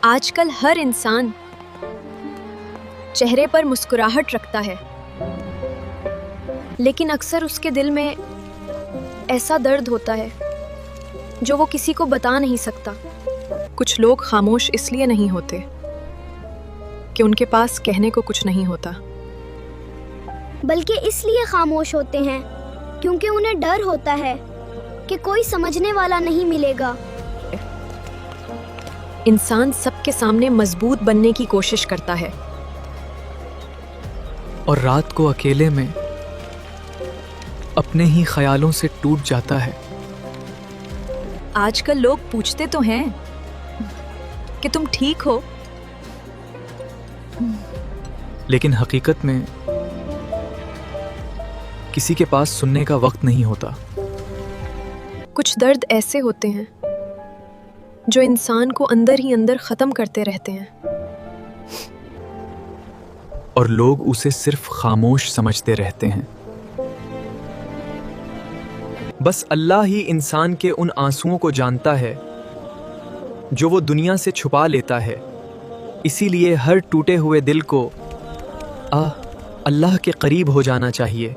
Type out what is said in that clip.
आजकल हर इंसान चेहरे पर मुस्कुराहट रखता है, लेकिन अक्सर उसके दिल में ऐसा दर्द होता है जो वो किसी को बता नहीं सकता। कुछ लोग खामोश इसलिए नहीं होते कि उनके पास कहने को कुछ नहीं होता, बल्कि इसलिए खामोश होते हैं क्योंकि उन्हें डर होता है कि कोई समझने वाला नहीं मिलेगा। इंसान सबके सामने मजबूत बनने की कोशिश करता है और रात को अकेले में अपने ही ख्यालों से टूट जाता है। आजकल लोग पूछते तो हैं कि तुम ठीक हो, लेकिन हकीकत में किसी के पास सुनने का वक्त नहीं होता। कुछ दर्द ऐसे होते हैं जो इंसान को अंदर ही अंदर ख़त्म करते रहते हैं, और लोग उसे सिर्फ खामोश समझते रहते हैं। बस अल्लाह ही इंसान के उन आंसुओं को जानता है जो वो दुनिया से छुपा लेता है। इसीलिए हर टूटे हुए दिल को अल्लाह के करीब हो जाना चाहिए।